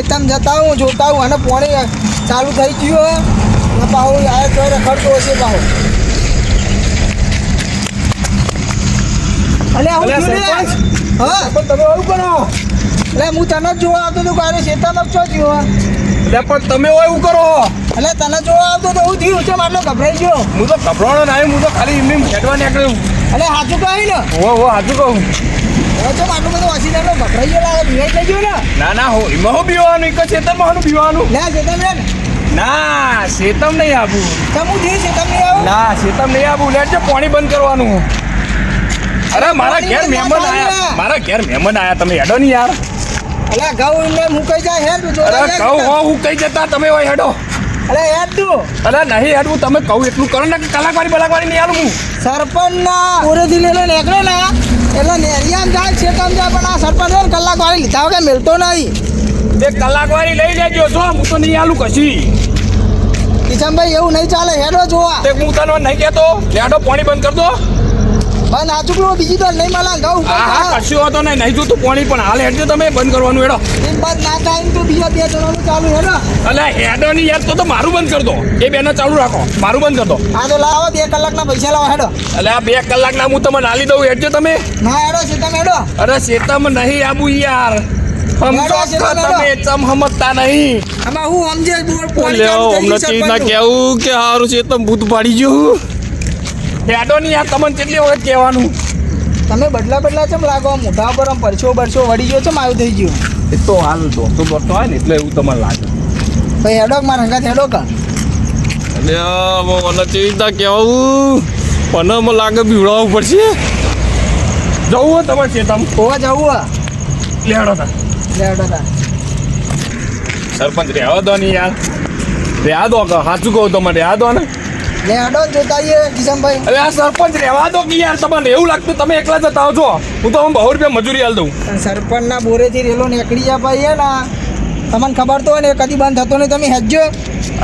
ખેતમ જતા હું જોતા હું અને પાણી ચાલુ થઈ ગયું ને પાહુ આ તો રખડતો હશે પાહુ. અલ્યા હું સરપંચ હા પણ તમે આવું કરો એટલે હું તને જ જોવા આવતો તો કારે ખેતમ જ છો જીવો એટલે પણ તમે એવું કરો એટલે તને જોવા આવતો તો હું થયું છે આટલો ગભરાઈ ગયો. હું તો ગભરાણો ના હું તો ખાલી એમને ખેડવા નીકળ્યું. એટલે સાચું કહી ને હો સાચું કહું. હવે તો આટલું બધું વાસી એટલો ગભરાઈ ગયો લાગે ભીવાઈ થઈ ગયો ને. ના હો એમાં હું પીવાનું એક ખેતરમાં હાનું પીવાનું. લે ખેતમ લે ને ના શેતમ નહીં આવું. તમ હું થયું ખેતમ નહીં આવું ના શેતમ નહીં આવું. લેજો પાણી બંધ કરવાનું. અરે મારા ઘેર મહેમાન આયા તમે હેડો નહીં યાર. અલે ઘઉં એમને મુકાઈ જાય હેડ જો. અરે કહું હો હું કઈ જતા તમે હોય હેડો. અલે હેડ તું અરે નહીં હેડવું તમે કહું એટલું કરો ને કલાકવારી બલાકવારી નહીં આલું હું. સરપંચ ના પૂરેથી લેલો નીકળે ને એટલે નેરિયામ જાય ખેતમ જાય પણ આ સરપંચ ને કલાક વાળી લીધા વગર મેળતો નહીં. એક કલાકવારી લઈ લેજો જો હું તો નહીં આલું કશી. કિશનભાઈ એવું નહીં ચાલે હેડો જોવા. તે હું તને નહીં કહેતો લેડો પાણી બંધ કર દો. બંધ આચુક બીજી તો નહીં મળે ઘઉં. હા કશું હતો નહીં જોતું પાણી પણ હાલ હેડજો તમે બંધ કરવાનું હેડો. એમ બંધ ના થાય તો બીજા 2 જણાનું ચાલુ હેડો. અલે હેડો નહીં યાર તો મારું બંધ કર દો. એ બેને ચાલુ રાખો મારું બંધ કર દો. હા તો લાવો 2 કલાકના પૈસા લાવો હેડો. અલે આ 2 કલાકના હું તમને હાલી દઉં હેડજો તમે. ના હેડો ખેતમ હેડો. અરે શેતમ નહીં આબુ યાર તમે ચમ સમજતા નહીં. આમાં હું સમજે હમણાં ચીજ ના કેવું કે હારું શેતમ ભૂત પાડી ગયું. હેડો નહીં યાર તમને કેટલી વખત કહેવાનું. તમે બદલા ચમ લાગો મોઢા પર આમ પરછો વળી ગયો ચમ આવ્યું થઈ ગયું. એ તો હાલ દોસ્તો હોય ને એટલે એવું તમને લાગે. ભાઈ હેડો મારા હંગાત હેડો કા. એટલે મને ચીજ ના કહેવું પણ મને લાગે બીવડાવવું પડશે. જવું હોય તમારે શેતમ હોવા જવું લેડો તા. હેડો તા. સરપંચ રહેવા દો નહીં યાર. રહ્યા દો સાચું કહું તમે રહ્યા દો ને. લે હેડો જોતા આવીએ કિશનભાઈ. અરે આ સરપંચ રહેવા દો કે યાર તમને એવું લાગતું તમે એકલા જતા આવજો. હું તો આમ 100 રૂપિયા મજૂરી હાલ દઉં. સરપંચના બોરેથી રેલો નીકળી જાય ભાઈ હે ને તમને ખબર તો હોય ને કદી બંધ થતો નહીં તમે હેજો.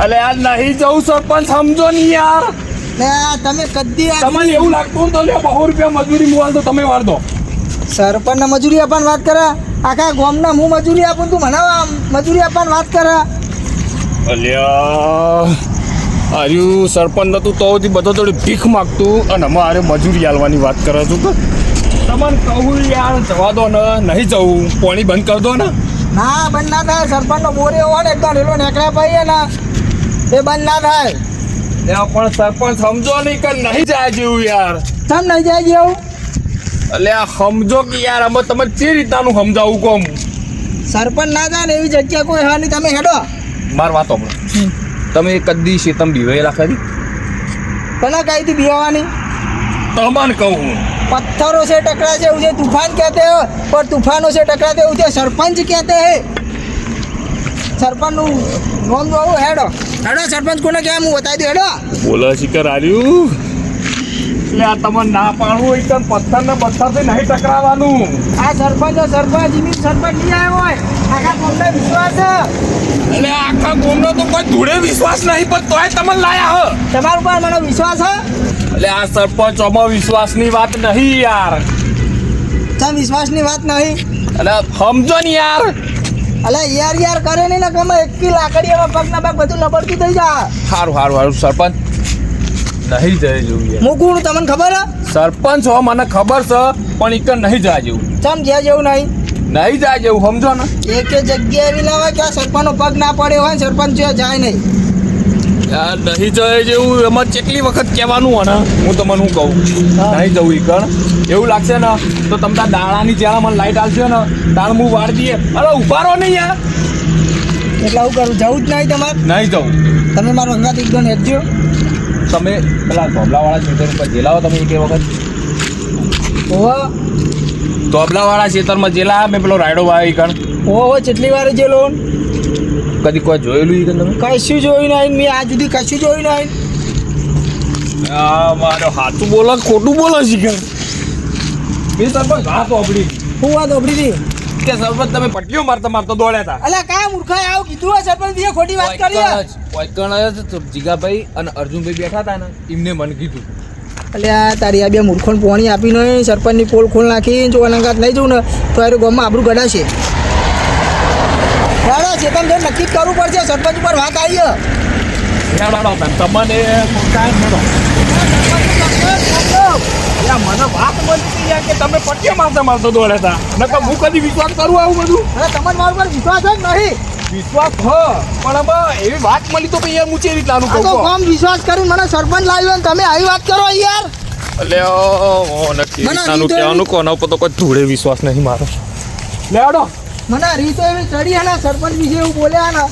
અલે યાર નહીં જવું સરપંચ સમજો નહીં યાર. ને તમે કદી તમને એવું લાગતું તો લે 100 રૂપિયા મજૂરી હું હાલ દો તમે વાર દો. સરપંચને મજૂરી આપવાની વાત કરે આખા ગામના હું મજૂરી આપું તું મને મજૂરી આપવાની વાત કરે. અલ્યા આર્યું સરપંચ નતું તો બધો થોડી ભીખ માગતું અને અમારે મજૂરી આલવાની વાત કરે છું કે તમને કહું યાર જવા દો ને નહીં જવું પાણી બંધ કરી દો ને. ના બંધ ના થાય સરપંચનો બોરે હોય ને એકદમ રેલો નીકળ્યા ભાઈ ને એ બંધ ના થાય. પણ સરપંચ સમજો નહીં કે નહીં જાય જેવું યાર. તમ નહીં જાય જેવું એટલે આ સમજો કે યાર અમે તમે જે રીતનાનું સમજાવું કહું. સરપંચ ના જાય ને એવી જગ્યા કોઈ હા નહીં તમે હેડો. માર વાત સાંભળો તમે કદી શેતમ બીવેલા ખરી? ભલા કઈથી બીવાની તમને કહું પથ્થરો से टकरा से उसे तूफान कहते हैं और तूफानों से टकराते उसे सरपंच कहते हैं. सरपंच નું નામ જોવું હેડો હેડો સરપંચ કોને કેમ હું બતાવી દઉં હેડો. બોલા શિકર આર્યું એટલે આ તમને ના પાડવું એકદમ પથ્થર ને પથ્થરથી નહીં ટકરાવાનું. આ સરપંચ નહીં આવ્યો હોય આખા ગામનો વિશ્વાસ છે. એટલે આખા ગામનો તો કોઈ ધૂળે વિશ્વાસ નહીં પણ તોય તમને લાયા હ. તમારા ઉપર મને વિશ્વાસ છે. એટલે આ સરપંચોમાં વિશ્વાસની વાત નહીં યાર. તમ વિશ્વાસની વાત નહીં એટલે સમજો ને યાર. અલે યાર કરે નહીં ને કમે એકી લાકડીમાં પગના પગ બધું નબળતું થઈ જાય. સારું સરપંચ નહીં જાય જેવું યાર. હું કોણ તમને ખબર હે? સરપંચ હો મને ખબર છે પણ એક નહીં જાય જેવું. ચમ જ્યાં જેવું નહીં જાય જેવું સમજો ને. એક જગ્યાએ એવી ના હોય કે આ સરપંચનો પગ ના પડ્યો હોય સરપંચ જાય નહીં. યાર નહીં જાય જેવું એમાં કેટલી વખત કહેવાનું હોય ને હું તમને શું કહું નહીં જવું ઈ કણ એવું લાગશે ને તો તમે દાણાની જ્યાં મને લાઈટ આવશે ને તાણ હું વાળ દઈએ. અરે ઉભા રહો નહીં યાર. એટલે હું કરું જવું જ નહીં તમારે નહીં જવું. તમે મારો અંગાત એકદમ હેઠજો. તમે પેલા ધોબલાવાળા ખેતર ઉપર જેલાવો તમે એક વખત. ઓહો ધોબલાવાળા ખેતરમાં જેલા મેં પેલો રાયડો વાવી કણ. ઓહો કેટલી વાર જે લોન કદી કોઈ જોયેલું ઈ કણ તમે? કશું જોયું નહીં મેં આજ સુધી કશું જોયું નહીં. મારો સાચું બોલો ખોટું બોલો શીખર. મેં સરપંચ વાત ઓબડી હું વાત ઓબડી હતી કે સરપંચ તમે પટ્ટીઓ મારતા દોડ્યા હતા. અલ્યા કયા મૂર્ખાએ આવું કીધું હોય સરપંચ દીએ ખોટી વાત કરી. જીગાભાઈ અને અર્જુનભાઈ બેઠા હતા ને એમને મને કીધું. અલ્યા તારી આ બે મૂર્ખોને પોણી આપી નહીં સરપંચની પોલ ખોલ નાખી જો અનંગાત નહીં જવું ને તો આ ગામમાં આબરું ગડાશે. હેડો ચેતન જો નક્કી જ કરવું પડશે સરપંચ ઉપર વાત આવી હેડો તમને કાંઈ હેડો મને વાત મળતી યાર કે તમે પટ્ટીઓ મારતા દોડ્યા હતા નકર હું કદી વિશ્વાસ કરું આવું બધું અરે તમને મારા પર વિશ્વાસ જ નહીં વિશ્વાસ પણ હવે એવી વાત મળી તો પછી યાર હું કેવી રીતના આ તો કહું કોમ વિશ્વાસ કરીને મને સરપંચ લાવ્યો ને તમે આવી વાત કરો યાર એટલે નક્કી મને રીતનાનું હજી તો કહેવાનું કોના ઉપર તો કોઈ ધૂળે વિશ્વાસ નહીં મારો લેડો મને રીતો એવી ચડી હે ને સરપંચ વિશે એવું બોલ્યા ને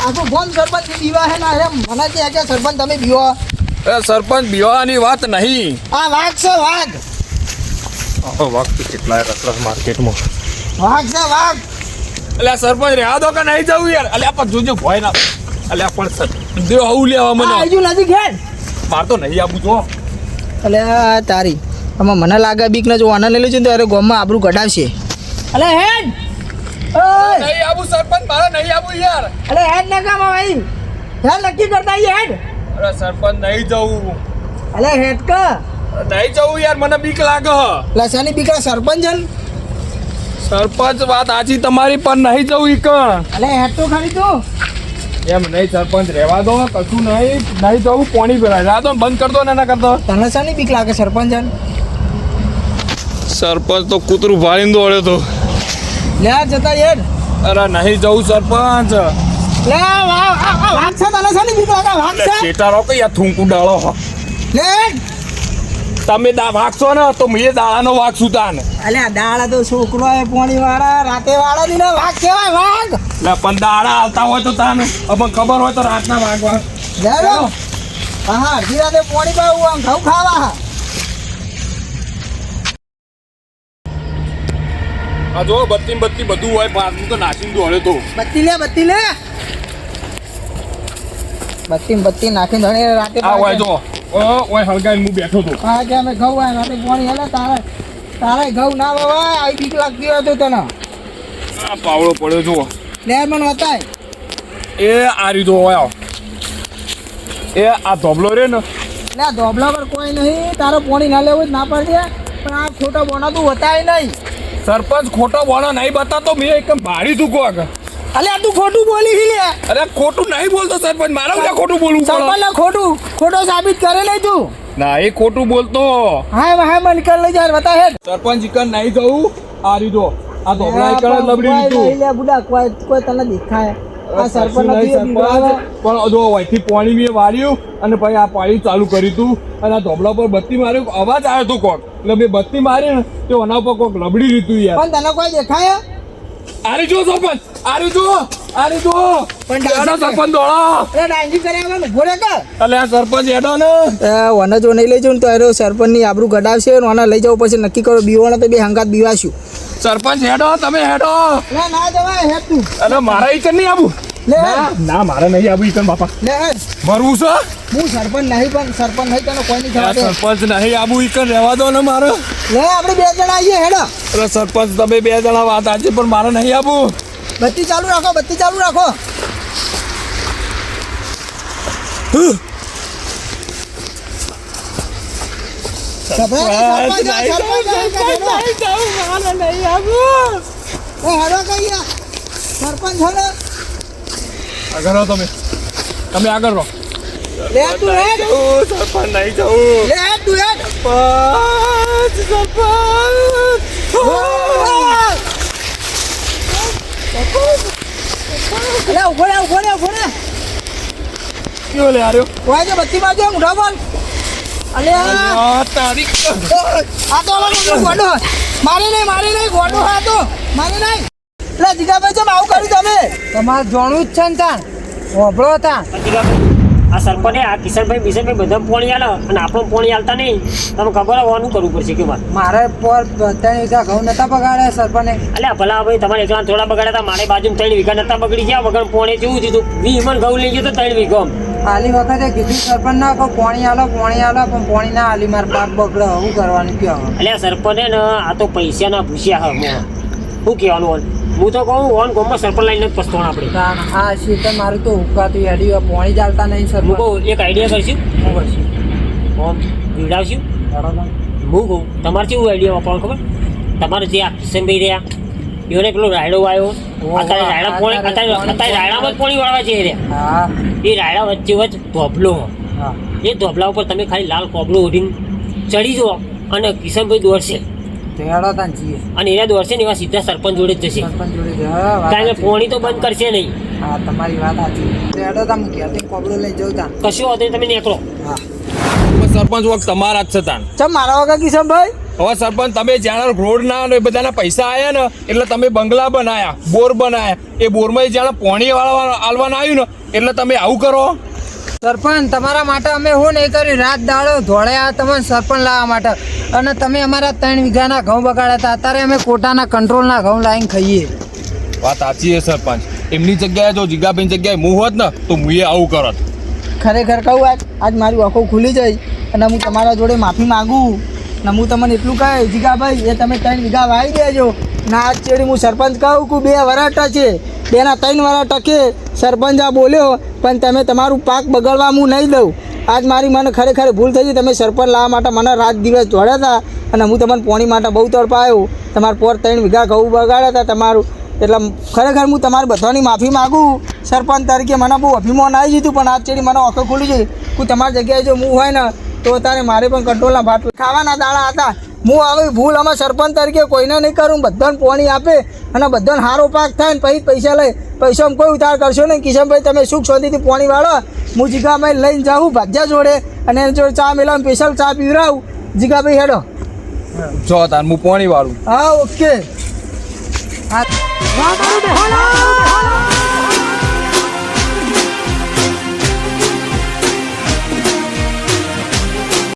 આખું ફોન સરપંચ બીવા હે ને એમ મને કે સરપંચ તમે બીવો સરપંચ બીવાની વાત નહીં આ વાઘ છે વાઘ વાઘ તો કેટલાય રસરસ માર્કેટમાં વાઘ છે વાઘ એટલે સરપંચ રહ્યા દો કે નહીં જવું યાર એટલે પણ જોજો ભય ના એટલે પણ સર દેવ આવું લેવા મને આજુ નજીક હેડ માર તો નહીં આવું જો એટલે તારી આમાં મને લાગે બીક ને જો આનંદ લઈ લેજો ને તો અરે ગામમાં આબરું કઢાવશે એટલે હેડ ઓય નહીં આવું સરપંચ મારે નહીં આવું યાર એટલે હેડ ના કામ ભાઈ હેડ નક્કી કરતા આવીએ હેડ અરે સરપંચ નહીં જવું એટલે હેડ ક નહીં જવું યાર મને બીક લાગે લસાની બીકરા સરપંચ છે ને સરપંચ વાત આજી તમારી પણ નહીં જવું ઈકણ એટલે હેડ તો ખરી તું એમ નહીં સરપંચ રહેવા દો કશું નહીં જવું પાણી પીવા રહેવા દો બંધ કર દો ને ના કરતો તને શાની બીક લાગે સરપંચ છે ને સરપંચ તો કૂતરું ભાળીને દોડ્યો તો લે આ જતા હેડ અરે નહીં જવું સરપંચ લે વાઘ છે તને શાની બીક લાગે વાઘ છે ચેટારો કઈ આ થૂંકું ડાળો લે તમે વાગશો ને તો મેં દાળાનો વાગ સુતા ને અલ્યા દાડા તો છોકરો એ પોણી વાળા રાતે વાળા ની ને વાઘ કહેવાય વાઘ એટલે પણ દાડા આવતા હોય તો તાને પણ ખબર હોય તો રાતના વાગવા લે હા અડધી રાતે પોણી પાવું આમ ઘઉં ખાવા આ જો બત્તી બધું હોય પાછું તો નાખીને દોડ્યો તો બત્તી લે બત્તી નાખીને ધણે રાતે આ હોય જો ઓય હળગાઈને હું બેઠો તો હા કે અમે ઘઉં હોય રાતે પોણી હેલે તારે ઘઉં ના વવાય આવી બીક લાગતી હોય તો તને આ પાવડો પડ્યો જો લે મને બતાય એ આ રીતો હોય એ આ ધોબલો રે ને લે ધોબલા પર કોઈ નહીં તારે પોણી ના લેવું જ ના પડશે પણ આ ખોટો બોના તું બતાય નહીં સરપંચ ખોટો બોલો નહીં બતાતો મેં એકદમ ભાડી તું કોક અલ્યા તું ખોટું બોલી લે અરે ખોટું નહીં બોલતો સરપંચ મારે ક્યાં ખોટું બોલવું પડે સરપંચ ખોટો સાબિત કરે નહીં તું ના એ ખોટું બોલતો હા મને કર લઈ જાય બતા હેડ સરપંચ ઇકન નહીં જવું આ રીતો આ ધોબલા ઇકન જ લબડી દીધું લે બુડા કોઈ તને દેખાય આ સરપંચ સરપંચ પણ જો અહીંથી પાણી મેં વાળ્યું અને પછી આ પાણી ચાલુ કર્યું તું અને આ ધોબલા પર બત્તી માર્યું અવાજ આવ્યો હતો કોક એટલે મેં બત્તી મારી ને તો એના પર કોક લબડી દીધું યાર પણ તને કોઈ દેખાય આરી જો સરપંચ આરી જો પણ એડો સરપંચ દોડો અરે ડાંગી કર્યા ઉભો રે કે એટલે આ સરપંચ એડો ને વને જો નહીં લઈ જાઉં ને તો એનો સરપંચની આબરૂ ઘટાડશે ને વને લઈ જવું પછી નક્કી કરો બીવાના તો બે હંગાત બીવાશું સરપંચ હેડો તમે હેડો ના જવાય હેડ તું અરે મારા ઈકન નહીં આવું લે ના મારે નહીં આવું ઈકન બાપા લે હેડ મરવું છે હું સરપંચ નહીં પણ સરપંચ નહીં તને કોઈ નહીં આ થવા દે સરપંચ નહીં આવું ઈકન રહેવા દો ને મારે લે આપણે બે જણા આવીએ હેડો અરે સરપંચ તમે બે જણા વાત આજે પણ મારે નહીં આવું બત્તી ચાલુ રાખો સરપંચ હો ને આગળ રહો તમે આગળ રહો લે તું હેડ સરપંચ નહીં જવું લે હેડ તું હેડ સરપંચ લે ઉભો રે કયો લે આર્યો કોઈ જે બત્તી બાજુ મુઢા બોલ અલે આ તારીખ આ તો અમારો ગોડો મારે નહીં ગોડો હા તો મારે નહીં લે જીગાભાઈ જેમ આવું કર્યું તમે તમારે જાણવું જ છે ને તાન હોભળો તા આ સરપંચે આ કિશનભાઈ બધા પોણી આલે અને આપણું પોણી આલતા નહીં તમે ખબર હોવાનું કરવું પડશે કે મારે પર 3 વીઘા ઘઉં નતા બગાડ્યા સરપંચે અલ્યા ભલા ભાઈ તમારે એકલા થોડા બગાડ્યા હતા મારી બાજુ 3 વીઘા નતા બગડી ગયા વગર પોણે જેવું દીધું 20 મણ ઘઉં લઈ ગયો તો 3 વીઘો આલી વખતે કીધું સરપંચ ના કહો પાણી આલો પણ પાણી ના આલી માર પાક બગડે શું કરવાનું કયો અલ્યા સરપંચે ને આ તો પૈસાના ભૂસ્યા હ શું કહેવાનું હું તો કહું ઓન ગોમમાં સરપંચ લાઈને જ પસ્તાણ આપણે આ શીતળ મારું તો હુકાતું હેડી પાણી ચાલતા નહીં હું કહું એક આઈડિયા કરશું ઓમ પીવડાવશું હું કહું તમારે કેવું આઈડિયા વાપરવાનું ખબર તમારે જે આ કિશનભાઈ રહ્યા એને પેલો રાયડો વાયો અત્યારે રાયડામાં જ પાણી વાળવા છે રે હા એ રાયડા વચ્ચે વચ્ચ ધોબલો હા એ ધોબલા ઉપર તમે ખાલી લાલ કોબલું ઉડીને ચડી જાઓ અને કિશનભાઈ દોડશે તો હેડો તાન જઈએ અને એના દોડશે ને એવા સીધા સરપંચ જોડે જ જશે સરપંચ જોડે જ. હા, વાત કારણ કે સાચી. પોણી તો બંધ કરશે નહીં હા તમારી વાત સાચી તો હેડો તાન હું ઘેરથી કોબળું લઈ જાઉં તાન કશું હોતું નહીં, તમે નીકળો હા સરપંચ વખત તમારા જ છે તાન ચમ મારા વગર કિશનભાઈ હવે સરપંચ તમે જાણે રોડ ના ને એ બધાના પૈસા આયા ને એટલે તમે બંગલા બનાયા બોર બનાયા એ બોરમાં જાણે પોણી વાળવા આલવાના આવ્યું ને એટલે તમે આવું કરો સરપંચ તમારા માટે અમે હું નહીં કર્યું રાત દાડો ધોળ્યા તમને સરપંચ લાવવા માટે અને તમે અમારા 3 વીઘાના ઘઉં બગાડ્યા હતા અત્યારે અમે કોટાના કંટ્રોલના ઘઉં લાવીને ખાઈએ વાત સાચી છે સરપંચ એમની જગ્યાએ જો જીગાભાઈ જગ્યાએ હું હોત ને તો હું આવું કરત ખરેખર કહું આજ મારી આંખો ખુલી જઈ અને હું તમારા જોડે માફી માગું ને હું તમને એટલું કહે જીગાભાઈ એ તમે 3 વીઘા વાવી દેજો ના આજ ચેડી હું સરપંચ કહું કે 2 વરસ ટકે 2 ના 3 વરસ ટકે સરપંચ આ બોલ્યો પણ તમે તમારું પાક બગાડવા હું નહીં દઉં આજ મારી મને ખરેખર ભૂલ થઈ ગઈ તમે સરપંચ લાવવા માટે મને રાત દિવસ દોડ્યા હતા અને હું તમને પોણી માટે બહુ તડપાયો તમારા પોર 3 વીઘા ઘઉં બગાડ્યા હતા તમારું એટલે ખરેખર હું તમારી બધાની માફી માગું સરપંચ તરીકે મને બહુ અભિમાન આવી જીતું પણ આજ ચેડી મને આંખો ખુલી ગઈ હું તમારી જગ્યાએ જો હું હોય ને તો તારે મારે પણ કંટ્રોલના ભાત ખાવાના દાણા હતા હું આવી ભૂલ અમે સરપંચ તરીકે કોઈને નહીં કરું બધાને પોણી આપે અને બધાને સારો પાક થાય ને પછી પૈસા લઈ પૈસામાં કોઈ ઉતાર કરશો નહીં કિશનભાઈ તમે સુખ શાંતિથી પોણી વાળો હું જીગાભાઈ લઈને જાઉં ભાજ્યા જોડે અને એની જોડે ચા મેળવા સ્પેશિયલ ચા પીવડાવું જીગાભાઈ હેડો જો તાર હું પોણી વાળું હા ઓકે હા